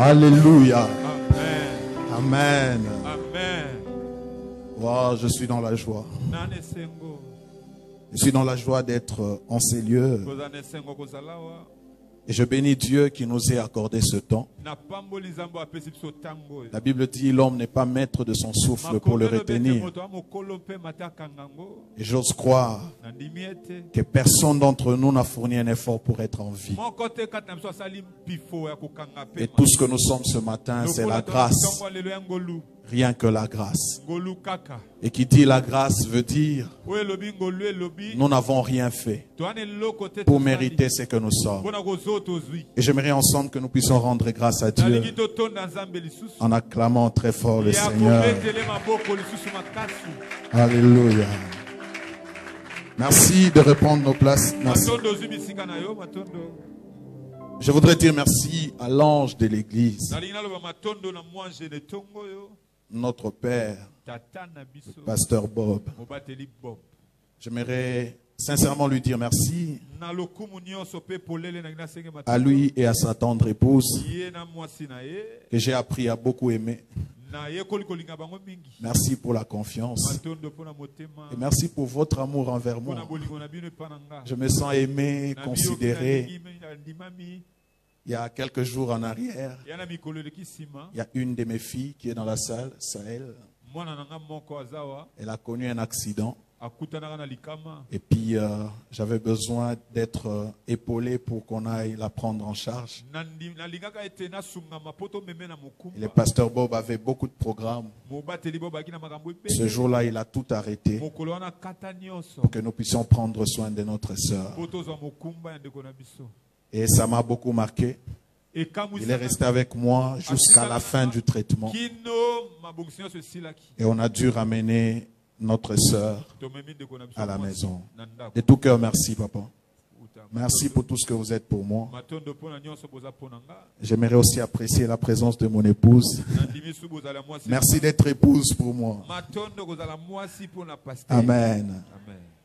Alléluia. Amen. Amen. Amen. Wow, je suis dans la joie. Je suis dans la joie d'être en ces lieux. Et je bénis Dieu qui nous ait accordé ce temps. La Bible dit l'homme n'est pas maître de son souffle pour le retenir. Et j'ose croire que personne d'entre nous n'a fourni un effort pour être en vie. Et tout ce que nous sommes ce matin, c'est la grâce. Rien que la grâce. Et qui dit la grâce veut dire nous n'avons rien fait pour mériter ce que nous sommes. Et j'aimerais ensemble que nous puissions rendre grâce à Dieu en acclamant très fort le Seigneur. Alléluia. Merci de reprendre nos places. Merci. Je voudrais dire merci à l'ange de l'église, notre père, le pasteur Bob. J'aimerais sincèrement lui dire merci à lui et à sa tendre épouse que j'ai appris à beaucoup aimer. Merci pour la confiance et merci pour votre amour envers moi. Je me sens aimé, considéré. Il y a quelques jours en arrière, il y a une de mes filles qui est dans la salle, Sahel. Elle a connu un accident. Et puis j'avais besoin d'être épaulé pour qu'on aille la prendre en charge. Et le pasteur Bob avait beaucoup de programmes. Ce jour-là, il a tout arrêté pour que nous puissions prendre soin de notre sœur. Et ça m'a beaucoup marqué. Il est resté avec moi jusqu'à la fin du traitement. Et on a dû ramener notre sœur à la maison. De tout cœur, merci, papa. Merci pour tout ce que vous êtes pour moi. J'aimerais aussi apprécier la présence de mon épouse. Merci d'être épouse pour moi. Amen.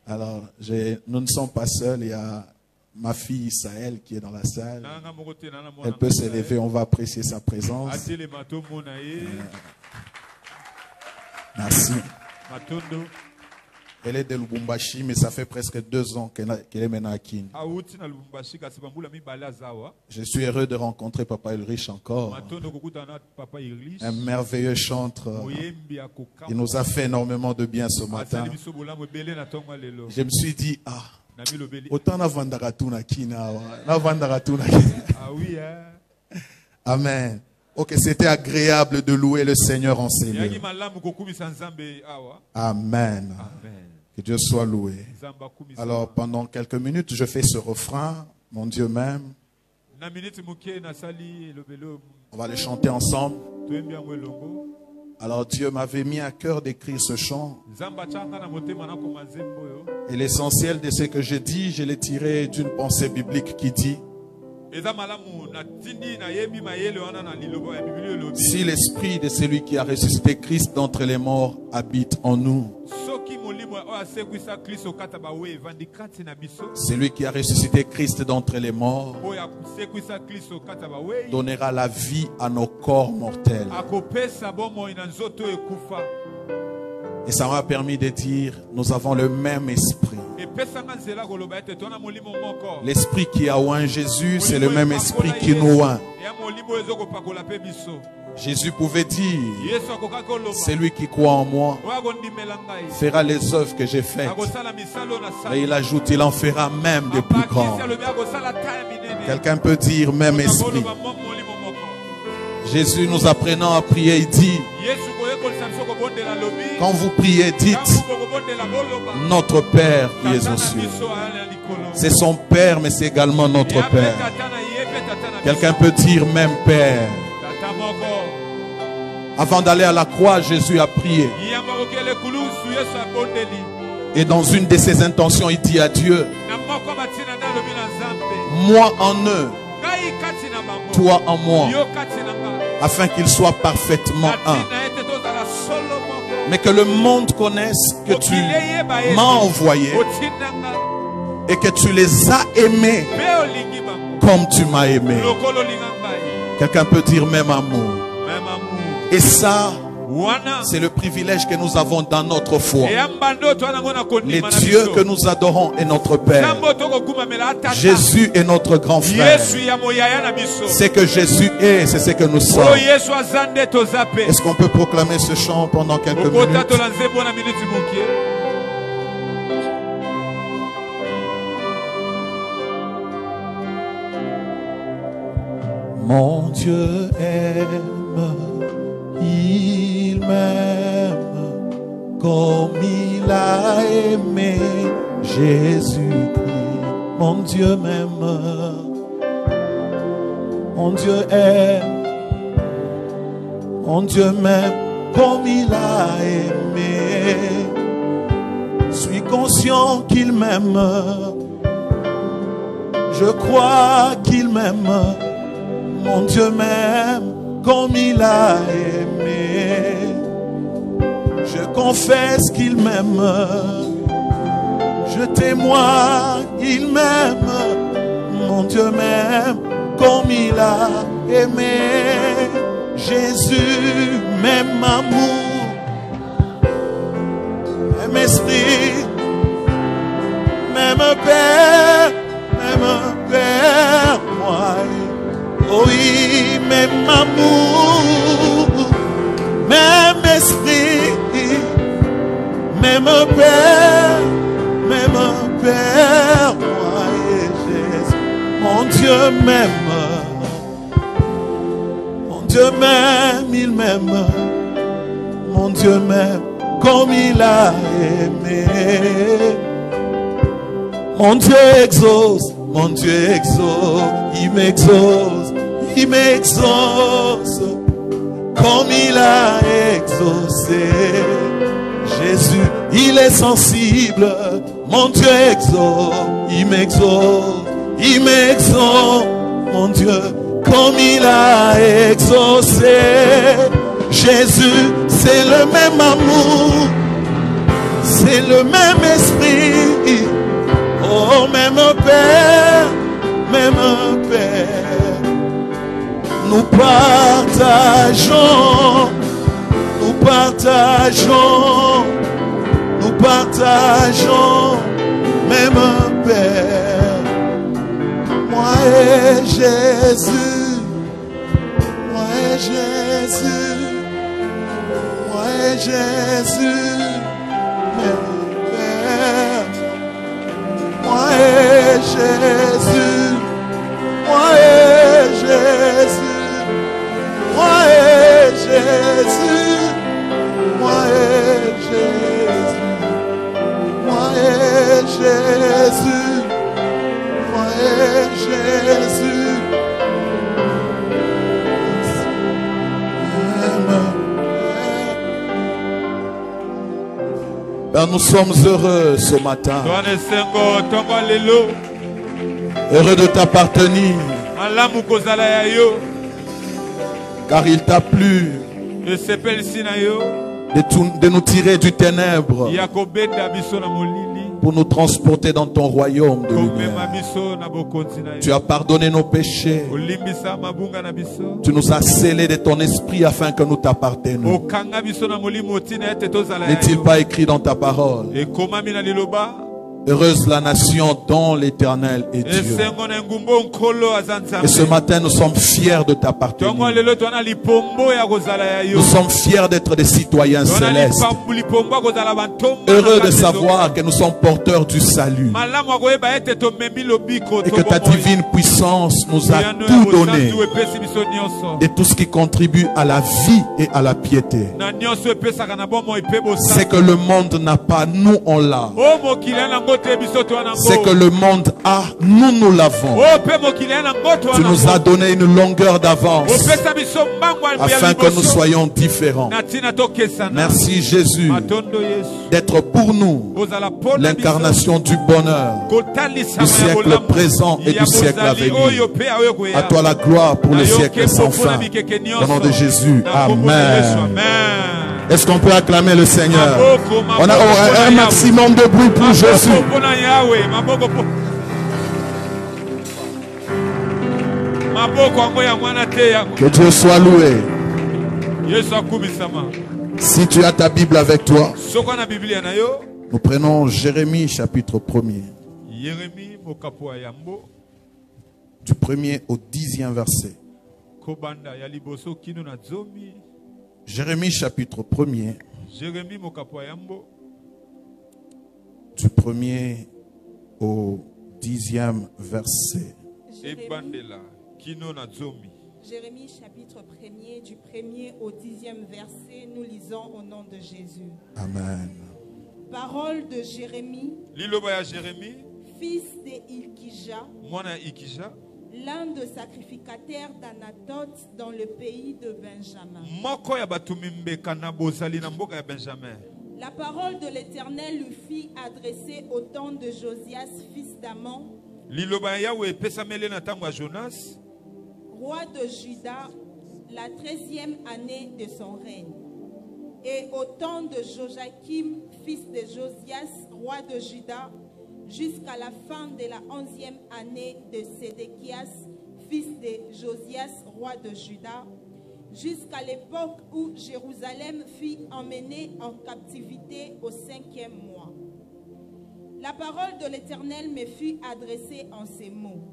Alors, nous ne sommes pas seuls. Il y a ma fille Sahel qui est dans la salle. Elle peut s'élever, on va apprécier sa présence. Merci. Elle est de Lubumbashi, mais ça fait presque 2 ans qu'elle est maintenant à Kin. Je suis heureux de rencontrer Papa Ulrich encore. Un merveilleux chanteur. Il nous a fait énormément de bien ce matin. Je me suis dit, autant na Kina. Amen. Ok, c'était agréable de louer le Seigneur en ces lieux. Amen. Que Dieu soit loué. Alors, pendant quelques minutes, je fais ce refrain. Mon Dieu m'aime. On va le chanter ensemble. Alors, Dieu m'avait mis à cœur d'écrire ce chant. Et l'essentiel de ce que je dis, je l'ai tiré d'une pensée biblique qui dit: si l'esprit de celui qui a ressuscité Christ d'entre les morts habite en nous, celui qui a ressuscité Christ d'entre les morts donnera la vie à nos corps mortels. Et ça m'a permis de dire, nous avons le même esprit. L'esprit qui a oint Jésus, c'est le même esprit qui nous oint. Jésus pouvait dire, celui qui croit en moi fera les œuvres que j'ai faites. Et il ajoute, il en fera même de plus grandes. Quelqu'un peut dire même esprit. Jésus nous apprenant à prier, il dit, quand vous priez, dites, notre Père qui est aux cieux. C'est son Père, mais c'est également notre Père. Quelqu'un peut dire même Père. Avant d'aller à la croix, Jésus a prié. Et dans une de ses intentions, il dit à Dieu, moi en eux, toi en moi, afin qu'ils soient parfaitement un. Mais que le monde connaisse que tu m'as envoyé et que tu les as aimés comme tu m'as aimé. Quelqu'un peut dire même amour. Même amour. Et ça, c'est le privilège que nous avons dans notre foi. Les dieux que nous adorons est notre Père. Jésus est notre grand frère. Ce que Jésus est, c'est ce que nous sommes. Est-ce qu'on peut proclamer ce chant pendant quelques minutes? Mon Dieu aime, il m'aime comme il a aimé Jésus-Christ. Mon Dieu m'aime, mon Dieu aime, mon Dieu m'aime comme il a aimé. Je suis conscient qu'il m'aime, je crois qu'il m'aime. Mon Dieu m'aime comme il a aimé. Je confesse qu'il m'aime. Je témoigne, il m'aime. Mon Dieu m'aime comme il a aimé. Jésus, même amour, même esprit, même Père, moi. Oh oui, même amour, même esprit, même Père, moi et Jésus. Mon Dieu m'aime, mon Dieu m'aime, il m'aime. Mon Dieu m'aime comme il a aimé. Mon Dieu exauce, mon Dieu exauce, il m'exauce, il m'exauce comme il a exaucé. Jésus, il est sensible, mon Dieu exauce, il m'exauce, il m'exauce, mon Dieu, comme il a exaucé. Jésus, c'est le même amour, c'est le même esprit. Oh, même Père, nous partageons, même Père. Moi et Jésus, moi et Jésus, moi et Jésus, même Père. Moi et Jésus, moi et Jésus, moi et Jésus, moi et Jésus, moi et Jésus, moi et Jésus. Père, nous sommes heureux ce matin. Heureux de t'appartenir. Car il t'a plu de nous tirer du ténèbre pour nous transporter dans ton royaume de lumière. Tu as pardonné nos péchés. Tu nous as scellés de ton esprit afin que nous t'appartenions. N'est-il pas écrit dans ta parole? Heureuse la nation dont l'Éternel est Dieu. Et ce matin, nous sommes fiers de t'appartenir. Nous sommes fiers d'être des citoyens célestes. Heureux de savoir que nous sommes porteurs du salut. Et que ta divine puissance nous a tout donné. Et tout ce qui contribue à la vie et à la piété. C'est que le monde n'a pas, nous on l'a. C'est que le monde a, nous l'avons. Tu nous as donné une longueur d'avance afin que nous soyons différents. Merci Jésus d'être pour nous l'incarnation du bonheur du siècle présent et du siècle à venir. À toi la gloire pour le siècle sans fin. Au nom de Jésus, Amen. Est-ce qu'on peut acclamer le Seigneur? On a un maximum de bruit pour Jésus. Que Dieu soit loué. Si tu as ta Bible avec toi, nous prenons Jérémie chapitre 1er. Du 1er au 10e verset. Jérémie chapitre 1er. Du 1er au 10e verset. Jérémie chapitre 1er, du 1er au 10e verset, nous lisons au nom de Jésus. Amen. Parole de Jérémie, fils de Ilkija, l'un des sacrificateurs d'Anatoth dans le pays de Benjamin. La parole de l'Éternel lui fit adresser au temps de Josias, fils d'Amon, roi de Juda, la 13e année de son règne. Et au temps de Joachim, fils de Josias, roi de Juda, jusqu'à la fin de la 11e année de Sédéchias, fils de Josias, roi de Juda, jusqu'à l'époque où Jérusalem fut emmenée en captivité au 5e mois. La parole de l'Éternel me fut adressée en ces mots.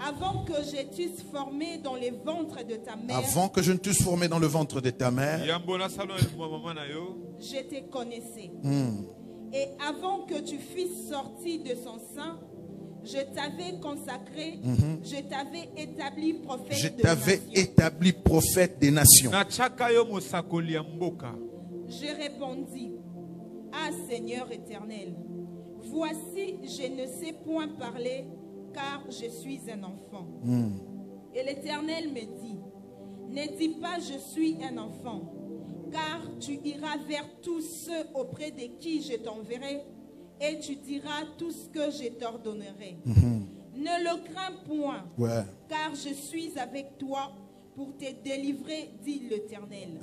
Avant que je t'eusse formé dans le ventre de ta mère. Avant que je ne t'eusse formé dans le ventre de ta mère. Je te connaissais. Et avant que tu fusses sorti de son sein, je t'avais consacré, je t'avais établi prophète des nations. Je t'avais établi prophète des nations. Je répondis, ah Seigneur éternel, voici je ne sais point parler, car je suis un enfant. Et l'Éternel me dit, ne dis pas je suis un enfant, car tu iras vers tous ceux auprès de qui je t'enverrai, et tu diras tout ce que je t'ordonnerai. Ne le crains point, car je suis avec toi pour te délivrer, dit l'Éternel.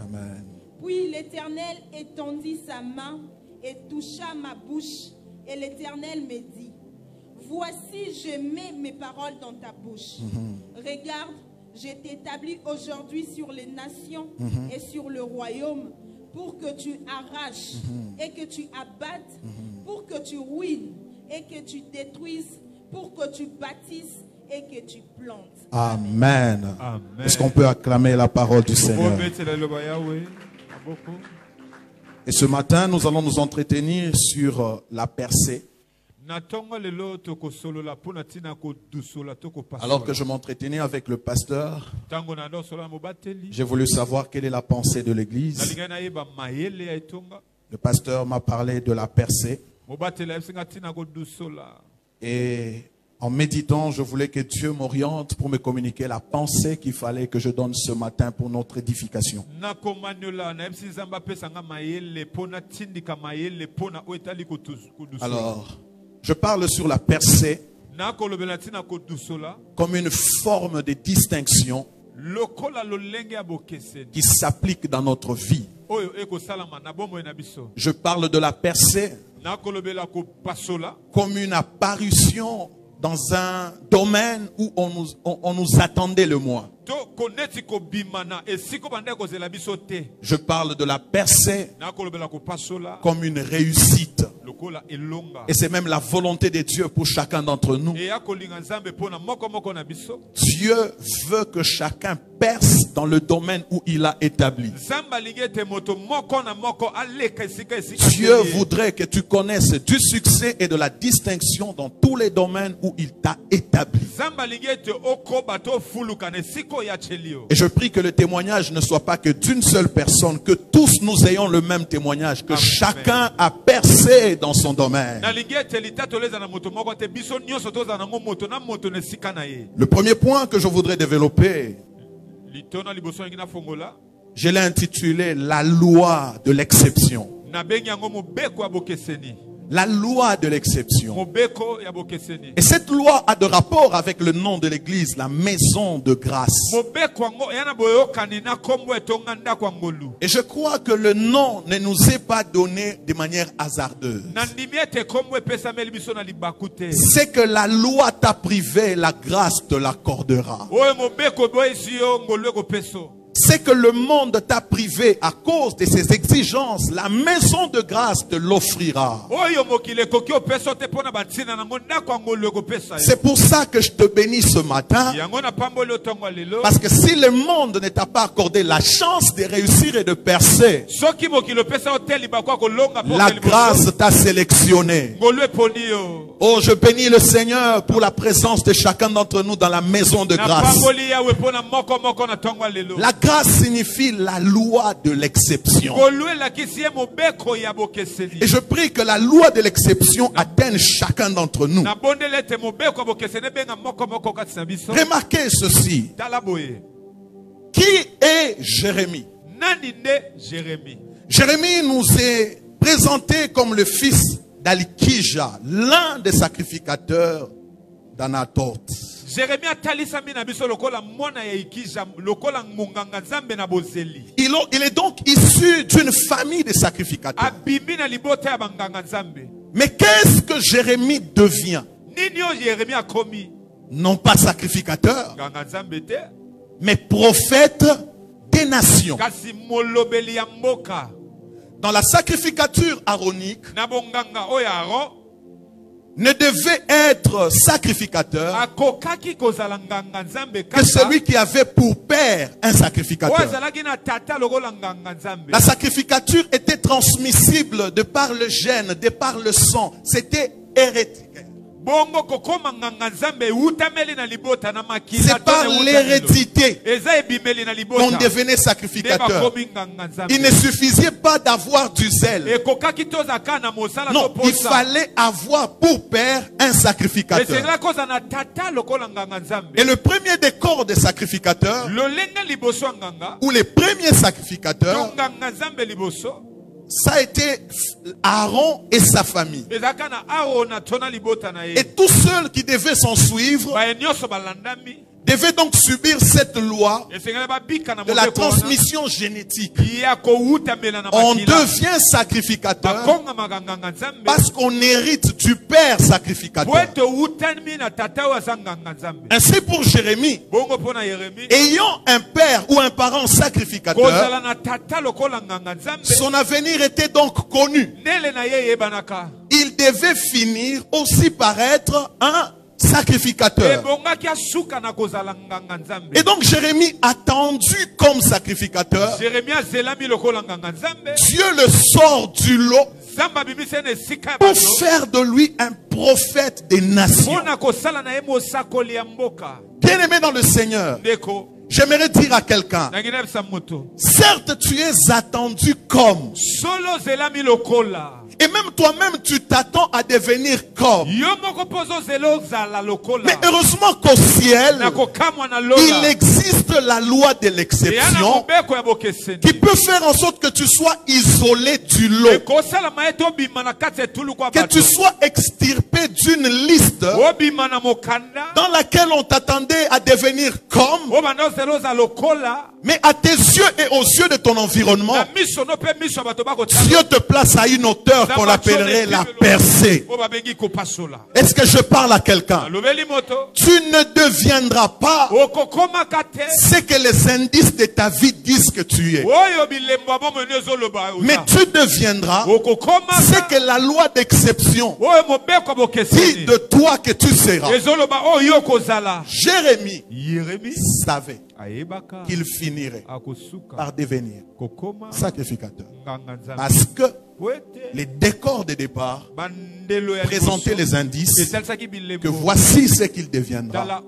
Puis l'Éternel étendit sa main et toucha ma bouche, et l'Éternel me dit, voici, je mets mes paroles dans ta bouche. Regarde, je t'établis aujourd'hui sur les nations et sur le royaume pour que tu arraches et que tu abattes, pour que tu ruines et que tu détruises, pour que tu bâtisses et que tu plantes. Amen. Est-ce qu'on peut acclamer la parole du Seigneur? Et ce matin, nous allons nous entretenir sur la percée. Alors que je m'entretenais avec le pasteur, j'ai voulu savoir quelle est la pensée de l'Église. Le pasteur m'a parlé de la percée. Et en méditant, je voulais que Dieu m'oriente pour me communiquer la pensée qu'il fallait que je donne ce matin pour notre édification. Alors, je parle sur la percée comme une forme de distinction qui s'applique dans notre vie. Je parle de la percée comme une apparition dans un domaine où on nous attendait le moins. Je parle de la percée comme une réussite. Et c'est même la volonté de Dieu pour chacun d'entre nous. Dieu veut que chacun perce dans le domaine où il a établi. Dieu voudrait que tu connaisses du succès et de la distinction dans tous les domaines où il t'a établi. Et je prie que le témoignage ne soit pas que d'une seule personne, que tous nous ayons le même témoignage, que chacun a percé dans son domaine. Le premier point que je voudrais développer, je l'ai intitulé la loi de l'exception. La loi de l'exception. Et cette loi a de rapport avec le nom de l'église, la maison de grâce. Et je crois que le nom ne nous est pas donné de manière hasardeuse. C'est que la loi t'a privé, la grâce te l'accordera. C'est que le monde t'a privé à cause de ses exigences. La maison de grâce te l'offrira. C'est pour ça que je te bénis ce matin. Parce que si le monde ne t'a pas accordé la chance de réussir et de percer, la grâce t'a sélectionné. Oh, je bénis le Seigneur pour la présence de chacun d'entre nous dans la maison de grâce. La grâce signifie la loi de l'exception. Et je prie que la loi de l'exception atteigne chacun d'entre nous. Remarquez ceci. Qui est Jérémie? Jérémie nous est présenté comme le fils d'Alikija, l'un des sacrificateurs d'Anatoth. Il est donc issu d'une famille de sacrificateurs. Mais qu'est-ce que Jérémie devient? Non pas sacrificateur, mais prophète des nations. Dans la sacrificature aronique, ne devait être sacrificateur que celui qui avait pour père un sacrificateur. La sacrificature était transmissible de par le gène, de par le sang. C'était hérétique. C'est par l'hérédité qu'on devenait sacrificateur. Il ne suffisait pas d'avoir du zèle. Non, il fallait avoir pour père un sacrificateur. Et le premier décor des sacrificateurs, ou les premiers sacrificateurs, ça a été Aaron et sa famille. Et tous ceux qui devaient s'en suivre devaient donc subir cette loi de la transmission génétique. On devient sacrificateur parce qu'on hérite du père sacrificateur. Ainsi pour Jérémie, ayant un père ou un parent sacrificateur, son avenir était donc connu. Il devait finir aussi par être un sacrificateur. Et donc Jérémie attendu comme sacrificateur, Dieu le sort du lot pour faire de lui un prophète des nations. Bien aimé dans le Seigneur, j'aimerais dire à quelqu'un, certes tu es attendu comme, et même toi-même tu t'attends à devenir comme. Mais heureusement qu'au ciel, il existe la loi de l'exception qui peut faire en sorte que tu sois isolé du lot, que tu sois extirpé d'une liste dans laquelle on t'attendait à devenir comme. Mais à tes yeux et aux yeux de ton environnement, Dieu te place à une hauteur qu'on appellerait la percée. Est-ce que je parle à quelqu'un? Tu ne deviendras pas ce que les indices de ta vie disent que tu es. Mais tu deviendras ce que la loi d'exception dit de toi que tu seras. Jérémie savait qu'il finirait par devenir sacrificateur. Parce que les décors de départ présentaient les indices que voici ce qu'il deviendra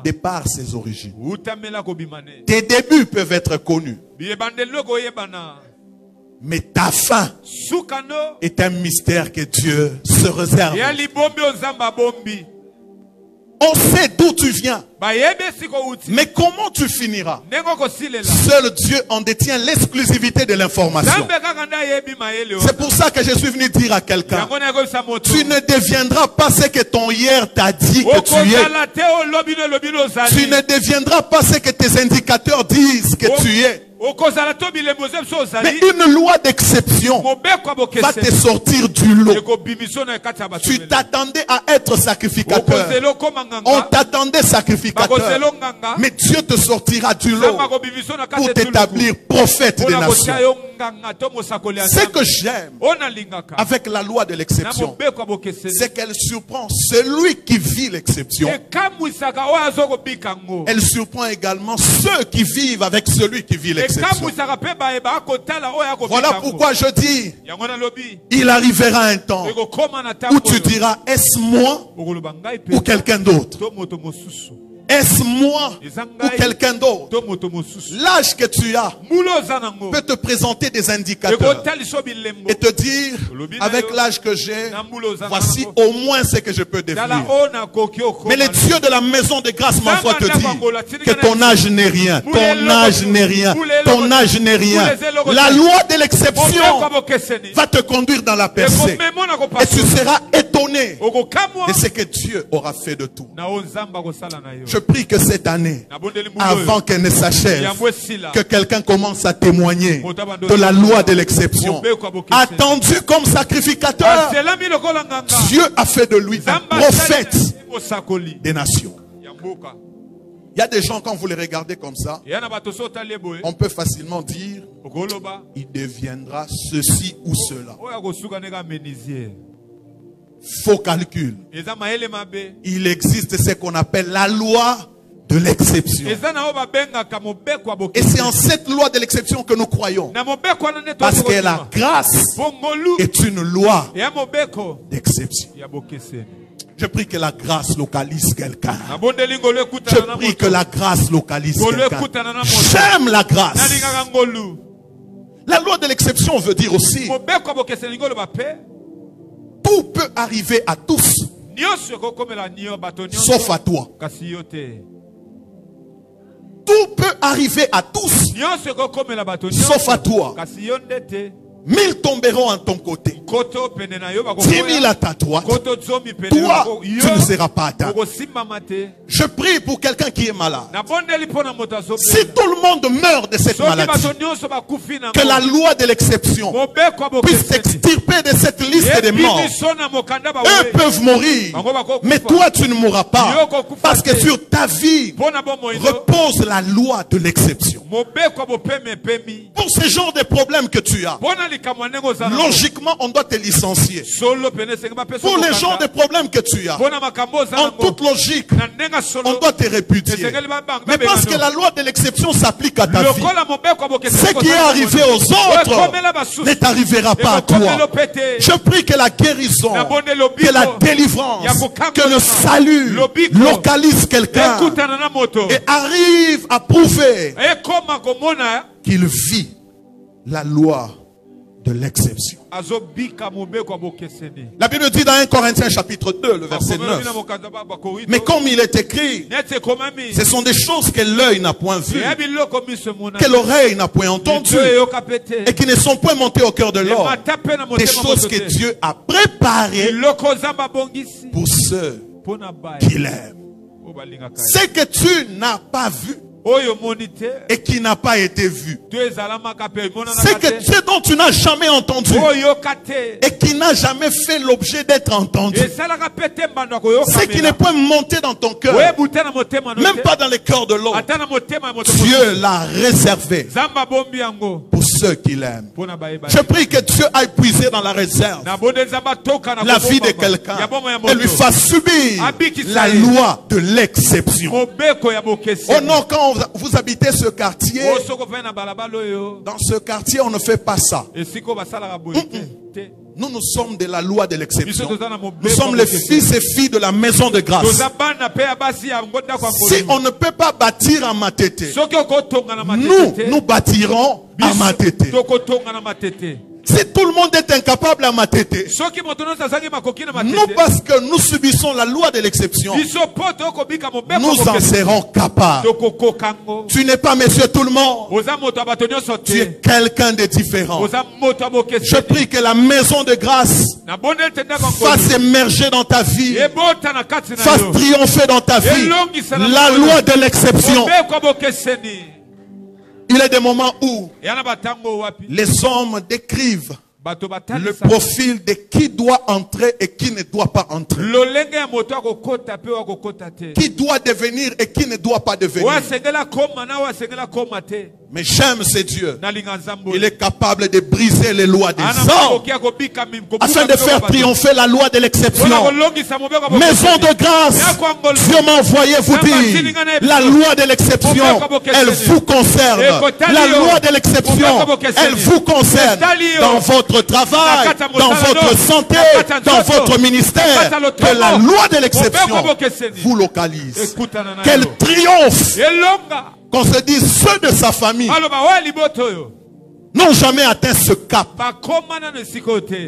de par ses origines. Tes débuts peuvent être connus, mais ta fin est un mystère que Dieu se réserve. On sait d'où tu viens. Mais comment tu finiras? Seul Dieu en détient l'exclusivité de l'information. C'est pour ça que je suis venu dire à quelqu'un, tu ne deviendras pas ce que ton hier t'a dit que tu es. Tu ne deviendras pas ce que tes indicateurs disent que tu es. Mais une loi d'exception va te sortir du lot. Tu t'attendais à être sacrificateur. On t'attendait sacrificateur. Mais Dieu te sortira du lot pour t'établir prophète des nations. Ce que j'aime avec la loi de l'exception, c'est qu'elle surprend celui qui vit l'exception. Elle surprend également ceux qui vivent avec celui qui vit l'exception. Voilà pourquoi je dis, il arrivera un temps où tu diras, est-ce moi ou quelqu'un d'autre? Est-ce moi ou quelqu'un d'autre? L'âge que tu as peut te présenter des indicateurs et te dire, avec l'âge que j'ai, voici au moins ce que je peux devenir. Mais le Dieu de la maison de grâce m'envoie te dire que ton âge n'est rien. Ton âge n'est rien. Ton âge n'est rien. La loi de l'exception va te conduire dans la percée. Et tu seras étonné de ce que Dieu aura fait de tout. Je prie que cette année, avant qu'elle ne s'achève, que quelqu'un commence à témoigner de la loi de l'exception. Attendu comme sacrificateur, Dieu a fait de lui un prophète des nations. Il y a des gens, quand vous les regardez comme ça, on peut facilement dire, il deviendra ceci ou cela. Faux calcul. Il existe ce qu'on appelle la loi de l'exception. Et c'est en cette loi de l'exception que nous croyons. Parce que la grâce est une loi d'exception. Je prie que la grâce localise quelqu'un. Je prie que la grâce localise quelqu'un. J'aime la grâce. La loi de l'exception veut dire aussi, tout peut arriver à tous, sauf à toi. Tout peut arriver à tous, sauf à toi. 1000 tomberont à ton côté, 10 000 à ta droite. Toi, tu ne seras pas atteint. Je prie pour quelqu'un qui est malade. Si tout le monde meurt de cette maladie, que la loi de l'exception puisse t'extirper de cette liste des morts. Eux peuvent mourir, mais toi tu ne mourras pas, parce que sur ta vie repose la loi de l'exception. Pour ce genre de problèmes que tu as, logiquement, on doit te licencier. Pour les genres de problèmes que tu as, en toute logique, on doit te répudier. Mais parce que la loi de l'exception s'applique à ta vie, ce qui est arrivé aux autres ne t'arrivera pas à toi. Je prie que la guérison, que la délivrance, que le salut localise quelqu'un et arrive à prouver qu'il vit la loi de l'exception. La Bible dit dans 1 Corinthiens chapitre 2, le verset 9. Mais comme il est écrit, ce sont des choses que l'œil n'a point vues, que l'oreille n'a point entendues, et qui ne sont point montées au cœur de l'homme. Des choses que Dieu a préparées pour ceux qui l'aiment. Ce que tu n'as pas vu et qui n'a pas été vu, ce dont tu n'as jamais entendu et qui n'a jamais fait l'objet d'être entendu, ce qui n'est pas monté dans ton cœur, même pas dans le cœur de l'autre, Dieu l'a réservé pour ceux qui l'aiment. Je prie que Dieu aille puiser dans la réserve la vie de quelqu'un et lui fasse subir la loi de l'exception. Oh non, quand vous habitez ce quartier, dans ce quartier on ne fait pas ça. Nous sommes de la loi de l'exception. Nous sommes les fils et filles de la maison de grâce. Si on ne peut pas bâtir à Matete, nous bâtirons à Matete. Si tout le monde est incapable à m'attêter, nous, parce que nous subissons la loi de l'exception, nous en serons capables. Tu n'es pas monsieur tout le monde. Tu es quelqu'un de différent. Je prie que la maison de grâce fasse émerger dans ta vie, fasse triompher dans ta vie la loi de l'exception. Il y a des moments où les hommes décrivent le profil de qui doit entrer et qui ne doit pas entrer. Qui doit devenir et qui ne doit pas devenir. Mais j'aime ce Dieu. Il est capable de briser les lois des hommes afin de faire triompher la loi de l'exception. Maison de grâce, Dieu m'a envoyé vous dire, la loi de l'exception, elle vous concerne. La loi de l'exception, elle vous concerne dans votre travail, dans votre santé, dans votre ministère. Que la loi de l'exception vous localise. Quel triomphe! Qu'on se dise, ceux de sa famille n'ont jamais atteint ce cap.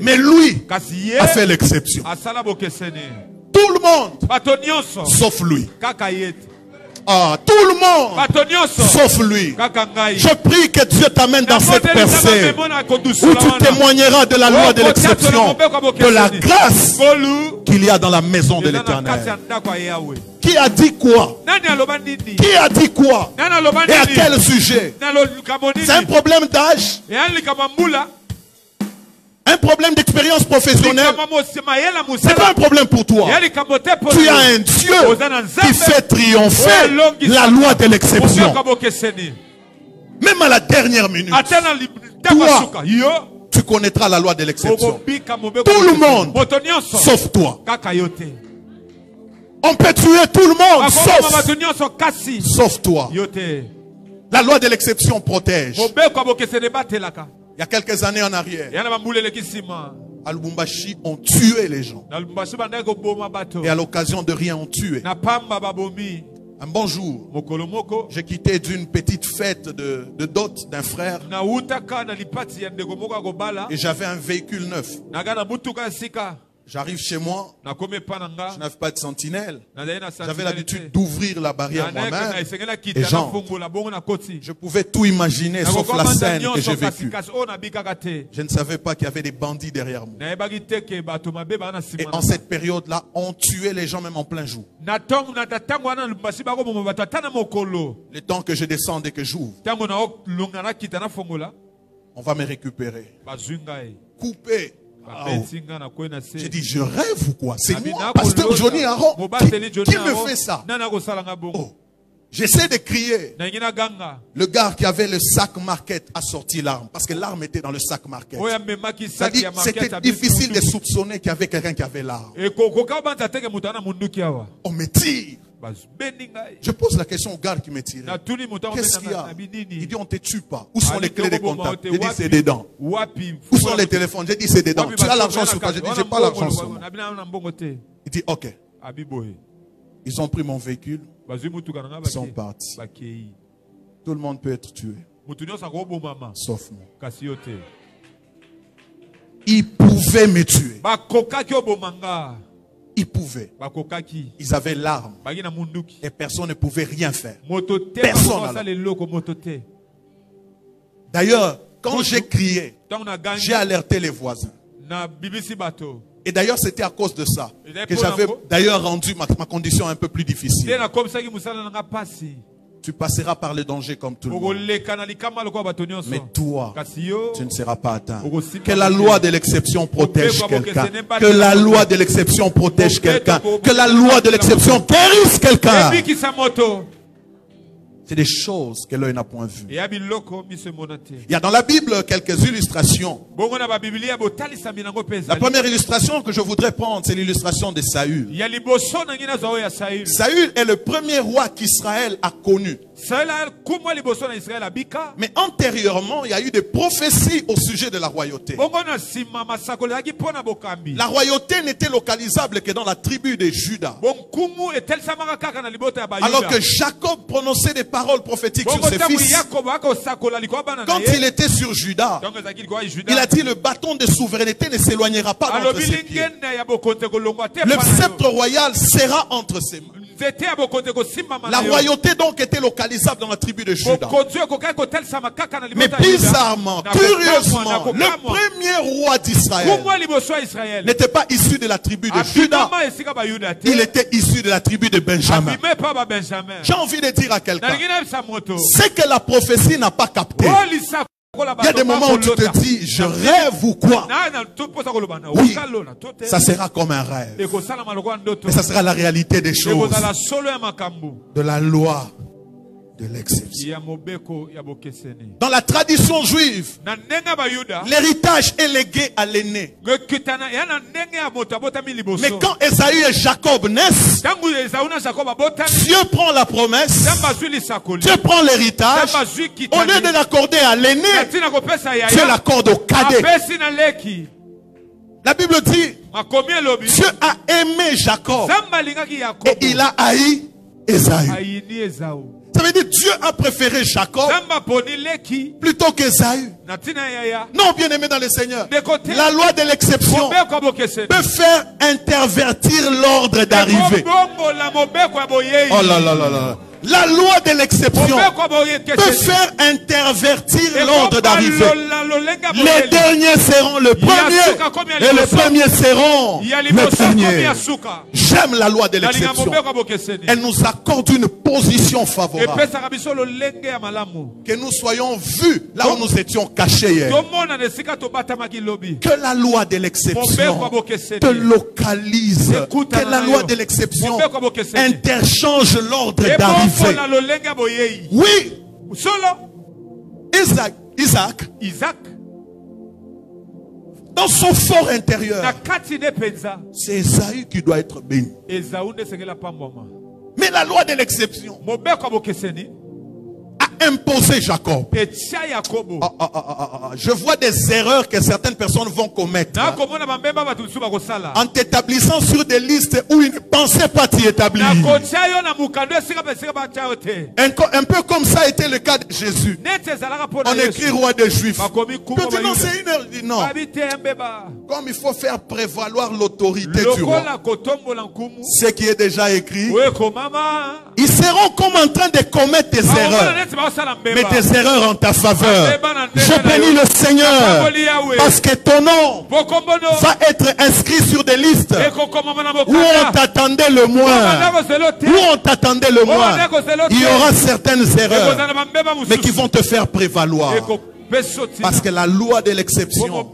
Mais lui a fait l'exception. Tout le monde, sauf lui. Ah, tout le monde, sauf lui. Je prie que Dieu t'amène dans cette percée où tu témoigneras de la loi de l'exception, de la grâce qu'il y a dans la maison de l'Éternel. Qui a dit quoi? Qui a dit quoi? Et à quel sujet? C'est un problème d'âge? Un problème d'expérience professionnelle? C'est pas un problème pour toi. Tu as un Dieu qui fait triompher la loi de l'exception. Même à la dernière minute, toi, tu connaîtras la loi de l'exception. Tout le monde, sauf toi. On peut tuer tout le monde, sauf toi. La loi de l'exception protège. Il y a quelques années en arrière, à Lubumbashi, on tuait les gens. Et à l'occasion de rien, on tuait. Un bon jour, j'ai quitté d'une petite fête de dot d'un frère. Et j'avais un véhicule neuf. J'arrive chez moi, je n'avais pas de sentinelle. J'avais l'habitude d'ouvrir la barrière moi-même et j'entre. Je pouvais tout imaginer sauf la scène que j'ai vécue. Je ne savais pas qu'il y avait des bandits derrière moi. Et en cette période-là, on tuait les gens même en plein jour. Le temps que je descende et que j'ouvre, on va me récupérer. Coupé. Oh. J'ai dit, je rêve ou quoi? C'est moi, pasteur Johnny Aaron, qui me fait ça? Oh. J'essaie de crier. Le gars qui avait le sac market a sorti l'arme. Parce que l'arme était dans le sac market. C'était difficile de soupçonner qu'il y avait quelqu'un qui avait l'arme. On me tire. Je pose la question au gars qui me tire. Qu'est-ce qu'il y a? Il dit, on ne te tue pas. Où sont les clés de contact? J'ai dit, c'est dedans. Où sont les téléphones? J'ai dit, c'est dedans. Tu as l'argent sur toi? J'ai dit, j'ai pas l'argent sur moi. Il dit, ok. Ils ont pris mon véhicule. Ils sont partis. Tout le monde peut être tué. Sauf moi. Ils pouvaient me tuer. Ils pouvaient. Ils avaient l'arme. Et personne ne pouvait rien faire. Personne. D'ailleurs, quand j'ai crié, j'ai alerté les voisins. Et d'ailleurs, c'était à cause de ça que j'avais d'ailleurs rendu ma condition un peu plus difficile. Tu passeras par le danger comme tout le monde. Mais toi, tu ne seras pas atteint. Que la loi de l'exception protège quelqu'un. Que la loi de l'exception protège quelqu'un. Que la loi de l'exception guérisse quelqu'un. C'est des choses que l'œil n'a point vues. Il y a dans la Bible quelques illustrations. La première illustration que je voudrais prendre, c'est l'illustration de Saül. Saül est le premier roi qu'Israël a connu. Mais antérieurement, il y a eu des prophéties au sujet de la royauté. La royauté n'était localisable que dans la tribu de Juda. Alors que Jacob prononçait des paroles prophétiques sur ses fils. Quand il était sur Juda, il a dit le bâton de souveraineté ne s'éloignera pas d'entre ses pieds. Le sceptre royal sera entre ses mains. La royauté donc était localisable dans la tribu de Juda. Mais bizarrement, curieusement, le premier roi d'Israël n'était pas issu de la tribu de Juda. Il était issu de la tribu de Benjamin. J'ai envie de dire à quelqu'un, c'est que la prophétie n'a pas capté. Il y a des moments où tu te dis, je rêve ou quoi? Oui, ça sera comme un rêve. Mais ça sera la réalité des choses. De la loi de l'exception. Dans la tradition juive, l'héritage est légué à l'aîné. Mais quand Esaü et Jacob naissent, Dieu prend la promesse, Dieu prend l'héritage, au lieu de l'accorder à l'aîné, Dieu l'accorde au cadet. La Bible dit, Dieu a aimé Jacob et il a haï Esaü. Ça veut dire Dieu a préféré Jacob plutôt qu'Esaü. Non, bien aimé dans le Seigneur, la loi de l'exception peut faire intervertir l'ordre d'arrivée. Oh là là là là. La loi de l'exception peut faire intervertir l'ordre d'arrivée. Les derniers seront le premier et les premiers seront le dernier. J'aime la loi de l'exception. Elle nous accorde une position favorable. Que nous soyons vus là où nous étions cachés hier. Que la loi de l'exception te localise. Que la loi de l'exception interchange l'ordre d'arrivée. Oui. Isaac, dans son fort intérieur, c'est Esaü qui doit être béni. Mais la loi de l'exception a imposé Jacob. Je vois des erreurs que certaines personnes vont commettre en t'établissant sur des listes où ils ne pensaient pas t'y établir. Un peu comme ça a été le cas de Jésus. On écrit roi des Juifs. Quand tu non, c'est une heure, il dit non. Comme il faut faire prévaloir l'autorité du roi, ce qui est déjà écrit, ils seront comme en train de commettre des erreurs. Mais tes erreurs en ta faveur. Je bénis le Seigneur parce que ton nom va être inscrit sur des listes où on t'attendait le moins. Où on t'attendait le moins. Il y aura certaines erreurs, mais qui vont te faire prévaloir. Parce que la loi de l'exception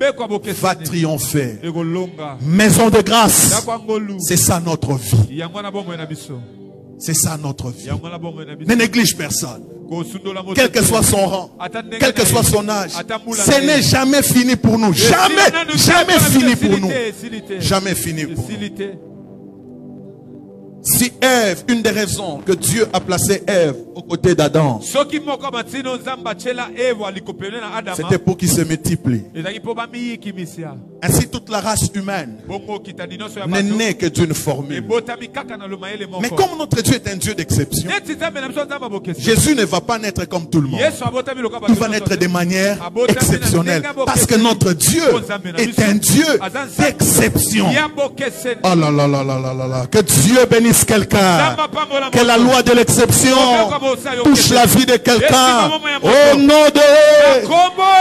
va triompher. Maison de grâce, c'est ça notre vie. C'est ça notre vie. Ne néglige personne. Quel que soit son rang, quel que soit son âge, ce n'est jamais fini pour nous. Jamais, jamais fini pour nous. Jamais fini pour nous. Si Ève, une des raisons que Dieu a placé Ève aux côtés d'Adam, c'était pour qu'il se multiplie. Ainsi toute la race humaine n'est née que d'une formule. Mais comme notre Dieu est un Dieu d'exception, Jésus ne va pas naître comme tout le monde. Il va naître de manière exceptionnelle. Parce que notre Dieu est un Dieu d'exception. Oh là là là là là là. Que Dieu bénisse quelqu'un. Que la loi de l'exception touche la vie de quelqu'un. Au nom de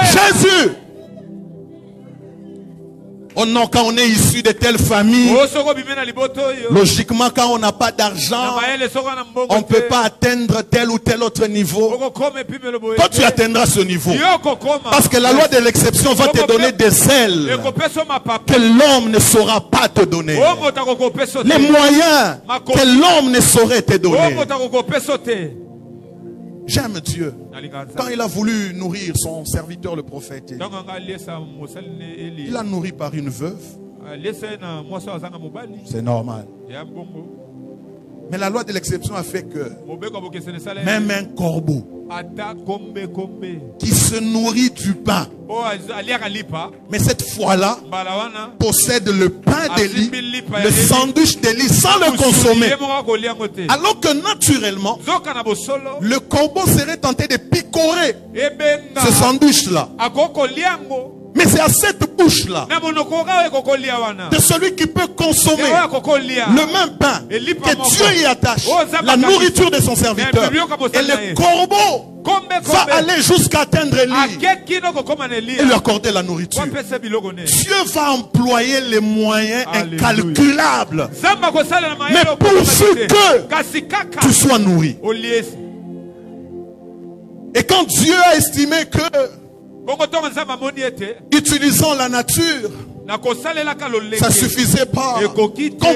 Jésus. Oh non, quand on est issu de telle famille, logiquement, quand on n'a pas d'argent, on ne peut pas atteindre tel ou tel autre niveau. Toi, tu atteindras ce niveau. Parce que la loi de l'exception va te donner des ailes que l'homme ne saura pas te donner. Les moyens que l'homme ne saurait te donner. J'aime Dieu. Quand il a voulu nourrir son serviteur le prophète, il l'a nourri par une veuve. C'est normal. Mais la loi de l'exception a fait que même un corbeau qui se nourrit du pain, mais cette fois-là possède le pain d'Élie, le sandwich d'Élie sans le consommer. Alors que naturellement, le corbeau serait tenté de picorer ce sandwich-là. Mais c'est à cette bouche-là de celui qui peut consommer le même pain que Dieu y attache la nourriture de son serviteur. Et le corbeau va aller jusqu'à atteindre Élie et lui accorder la nourriture. Dieu va employer les moyens incalculables, mais pourvu que tu sois nourri. Et quand Dieu a estimé que utilisant la nature, ça ne suffisait pas comme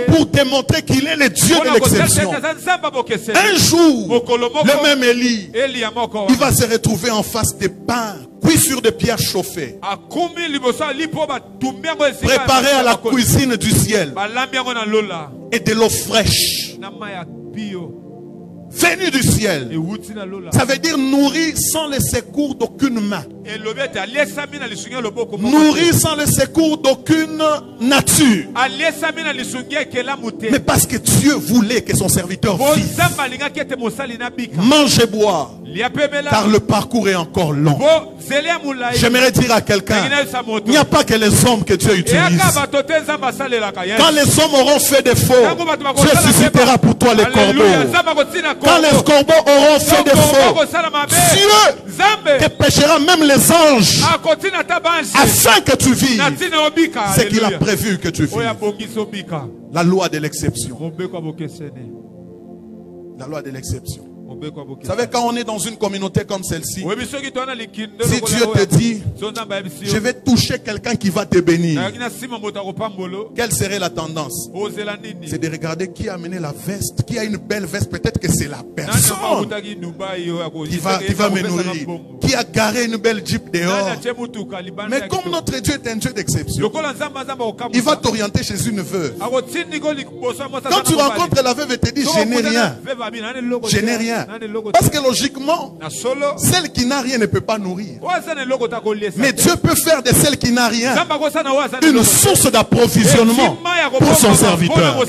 pour démontrer qu'il est le Dieu de l'exception. Un jour, le même Élie, il va se retrouver en face des pains cuits sur des pierres chauffées, préparés à la cuisine du ciel, et de l'eau fraîche venu du ciel. Ça veut dire nourri sans le secours d'aucune main, nourri sans le secours d'aucune nature, mais parce que Dieu voulait que son serviteur vive. Mange et bois, car le parcours est encore long. J'aimerais dire à quelqu'un, il n'y a pas que les hommes que Dieu utilise. Quand les hommes auront fait défaut, Dieu suscitera pour toi les corbeaux. Quand les corbeaux auront fait défaut, Dieu te pêchera même les anges afin que tu vives ce qu'il a prévu que tu vives. La loi de l'exception. La loi de l'exception. Vous savez, quand on est dans une communauté comme celle-ci, si Dieu te dit, je vais toucher quelqu'un qui va te bénir, quelle serait la tendance? C'est de regarder qui a amené la veste, qui a une belle veste. Peut-être que c'est la personne qui va me nourrir, qui a garé une belle Jeep dehors. Mais comme notre Dieu est un Dieu d'exception, il va t'orienter chez une veuve. Quand tu rencontres la veuve et te dis, je n'ai rien, je n'ai rien. Parce que logiquement, celle qui n'a rien ne peut pas nourrir. Mais Dieu peut faire de celle qui n'a rien une source d'approvisionnement pour son serviteur.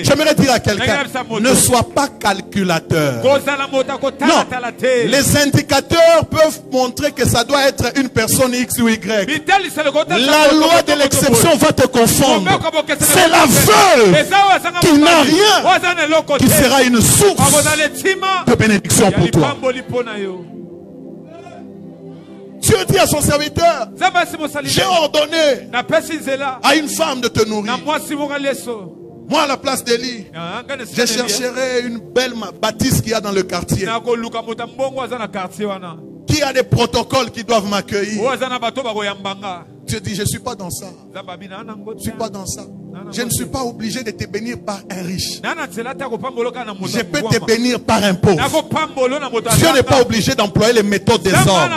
J'aimerais dire à quelqu'un, ne sois pas calculateur. Non, les indicateurs peuvent montrer que ça doit être une personne X ou Y. La loi de l'exception va te confondre. C'est la veuve qui n'a rien qui sera une source de bénédiction pour toi. Dieu dit à son serviteur, j'ai ordonné à une femme de te nourrir. Moi, à la place d'Élie, je chercherai une belle bâtisse qu'il y a dans le quartier, qui a des protocoles qui doivent m'accueillir. Dieu dit, je ne suis pas dans ça. Je ne suis pas dans ça. Je ne suis pas obligé de te bénir par un riche. Je peux te bénir par un pauvre. Dieu n'est pas obligé d'employer les méthodes des hommes.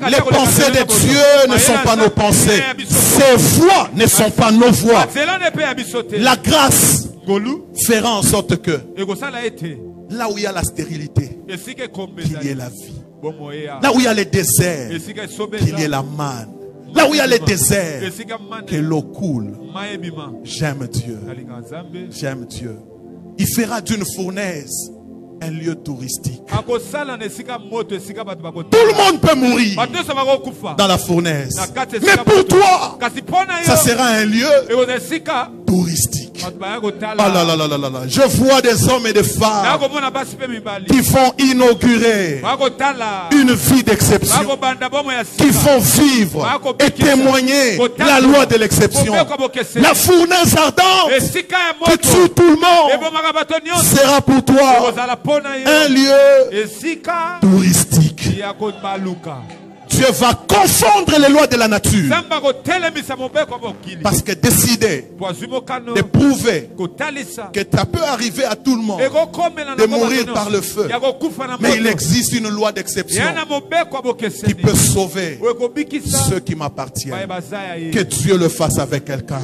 Les pensées de Dieu ne sont pas nos pensées. Ses voies ne sont pas nos voies. La grâce fera en sorte que là où il y a la stérilité, qu'il y ait la vie. Là où il y a les déserts, qu'il y ait la manne. Là où il y a les déserts, que l'eau coule. J'aime Dieu. J'aime Dieu. Il fera d'une fournaise un lieu touristique. Tout le monde peut mourir dans la fournaise. Mais pour toi, ça sera un lieu touristique. Oh là là là là là. Je vois des hommes et des femmes qui vont inaugurer une vie d'exception, qui vont vivre et témoigner la loi de l'exception. La fournaise ardente qui tue tout le monde sera pour toi un lieu touristique. Dieu va confondre les lois de la nature. Parce que décider de prouver que ça peut arriver à tout le monde de mourir par le feu. Mais il existe une loi d'exception qui peut sauver ceux qui m'appartiennent. Que Dieu le fasse avec quelqu'un.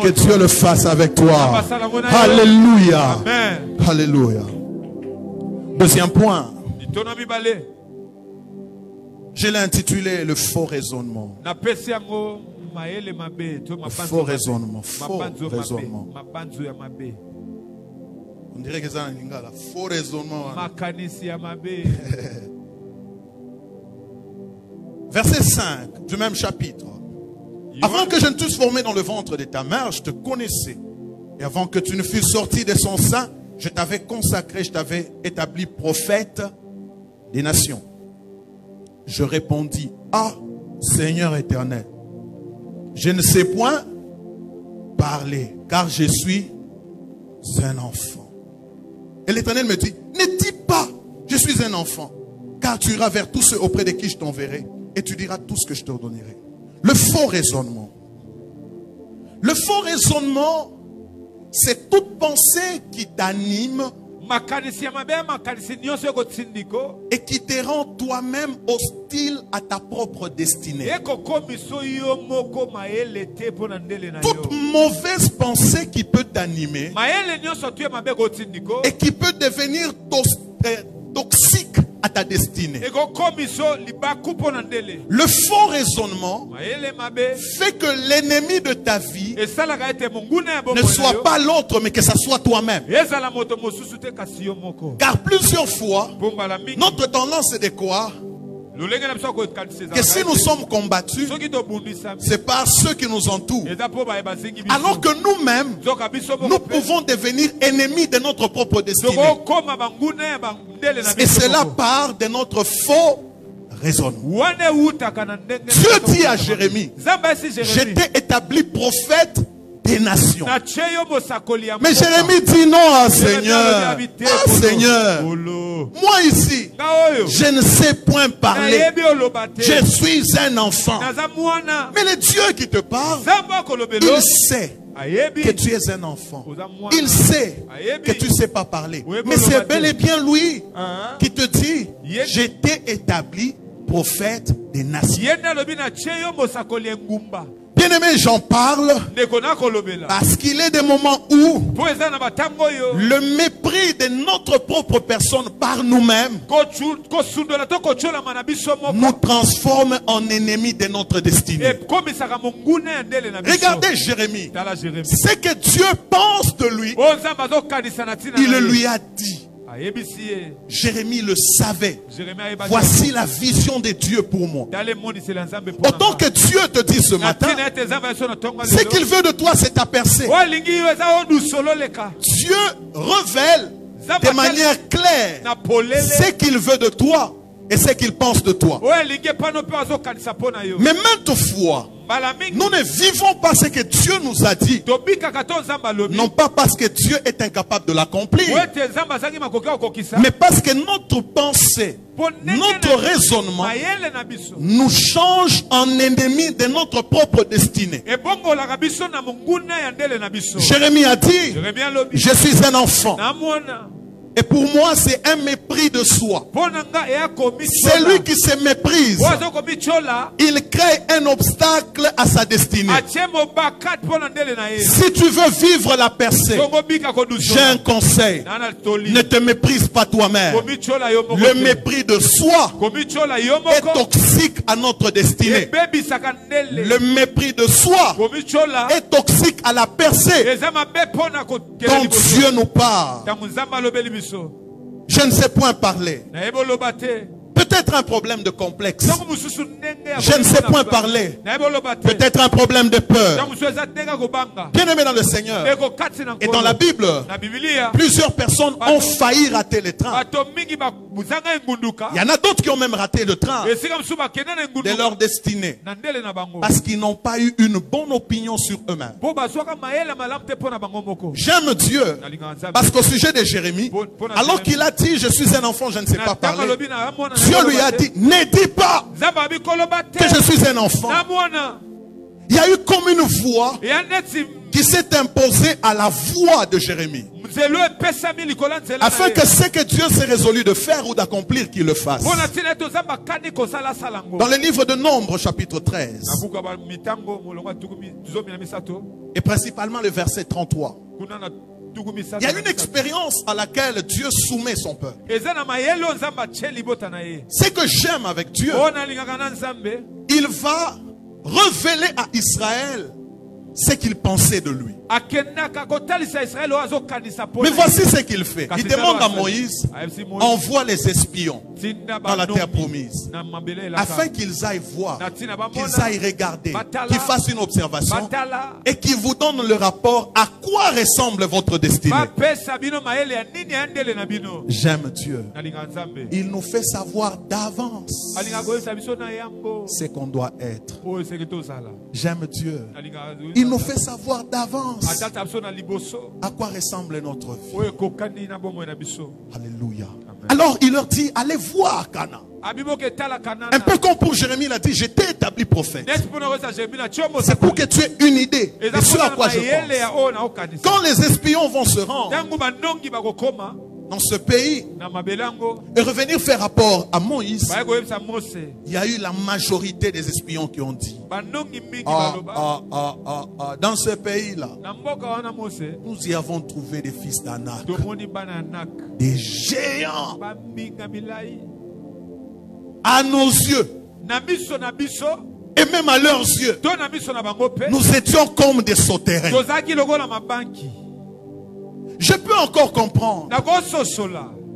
Que Dieu le fasse avec toi. Alléluia. Alléluia. Deuxième point. Je l'ai intitulé le faux raisonnement. Le faux raisonnement. Faux raisonnement. On dirait que c'est un lingala. Faux raisonnement. Verset 5 du même chapitre. Avant que je ne t'eusse formé dans le ventre de ta mère, je te connaissais. Et avant que tu ne fusses sorti de son sein, je t'avais consacré, je t'avais établi prophète des nations. Je répondis, ah, Seigneur éternel, je ne sais point parler, car je suis un enfant. Et l'Éternel me dit, ne dis pas, je suis un enfant, car tu iras vers tous ceux auprès de qui je t'enverrai, et tu diras tout ce que je t'ordonnerai. Le faux raisonnement. Le faux raisonnement, c'est toute pensée qui t'anime et qui te rend toi-même hostile à ta propre destinée. Toute mauvaise pensée qui peut t'animer et qui peut devenir toxique à ta destinée. Le faux raisonnement fait que l'ennemi de ta vie ne soit pas l'autre, mais que ça soit toi-même. Car plusieurs fois, notre tendance est de croire que si nous sommes combattus, c'est par ceux qui nous entourent. Alors que nous-mêmes, nous pouvons devenir ennemis de notre propre destinée. Et cela part de notre faux raisonnement. Dieu dit à Jérémie, je t'ai établi prophète des nations. Mais Jérémie dit non, Seigneur. Ah, Seigneur. Moi ici, je ne sais point parler. Je suis un enfant. Mais le Dieu qui te parle, il sait que tu es un enfant. Il sait que tu ne sais pas parler. Mais c'est bel et bien lui qui te dit, je t'ai établi prophète des nations. Bien-aimé, j'en parle parce qu'il est des moments où le mépris de notre propre personne par nous-mêmes nous transforme en ennemis de notre destinée. Regardez Jérémie. Ce que Dieu pense de lui, il lui a dit. Jérémie le savait. Voici la vision de Dieu pour moi. Autant que Dieu te dit ce matin, ce qu'il veut de toi, c'est ta percée. Dieu révèle de manière claire ce qu'il veut de toi et ce qu'il pense de toi. Mais maintes fois, nous ne vivons pas ce que Dieu nous a dit, non pas parce que Dieu est incapable de l'accomplir, mais parce que notre pensée, notre raisonnement nous change en ennemis de notre propre destinée. Jérémie a dit, je suis un enfant. Et pour moi, c'est un mépris de soi. Celui qui se méprise, il crée un obstacle à sa destinée. Si tu veux vivre la percée, j'ai un conseil. Ne te méprise pas toi-même. Le mépris de soi est toxique à notre destinée. Le mépris de soi est toxique à la percée dont Dieu nous parle. Je ne sais point parler. Peut-être un problème de complexe. Je ne sais point parler. Peut-être un problème de peur. Bien-aimé dans le Seigneur. Et dans la Bible, plusieurs personnes ont failli rater le train. Il y en a d'autres qui ont même raté le train de leur destinée. Parce qu'ils n'ont pas eu une bonne opinion sur eux-mêmes. J'aime Dieu. Parce qu'au sujet de Jérémie, alors qu'il a dit, je suis un enfant, je ne sais pas parler, Dieu lui a dit, ne dis pas que je suis un enfant. Il y a eu comme une voix qui s'est imposée à la voix de Jérémie. Afin que ce que Dieu s'est résolu de faire ou d'accomplir, qu'il le fasse. Dans le livre de Nombres, chapitre 13, et principalement le verset 33. Il y a une expérience à laquelle Dieu soumet son peuple. Ce que j'aime avec Dieu, il va révéler à Israël ce qu'il pensait de lui. Mais voici ce qu'il fait. Il demande à Moïse, envoie les espions dans la terre promise, afin qu'ils aillent voir, qu'ils aillent regarder, qu'ils fassent une observation et qu'ils vous donnent le rapport à quoi ressemble votre destinée. J'aime Dieu. Il nous fait savoir d'avance ce qu'on doit être. J'aime Dieu. Il nous fait savoir d'avance à quoi ressemble notre vie. Alléluia. Alors il leur dit, allez voir Canaan. Un peu comme pour Jérémie, il a dit, je t'ai établi prophète. C'est pour que tu aies une idée de ce à quoi je pense. Quand les espions vont se rendre dans ce pays et revenir faire rapport à Moïse, il y a eu la majorité des espions qui ont dit, dans ce pays-là, nous y avons trouvé des fils d'Anak, des géants. À nos yeux et même à leurs yeux, nous étions comme des sauterelles. Je peux encore comprendre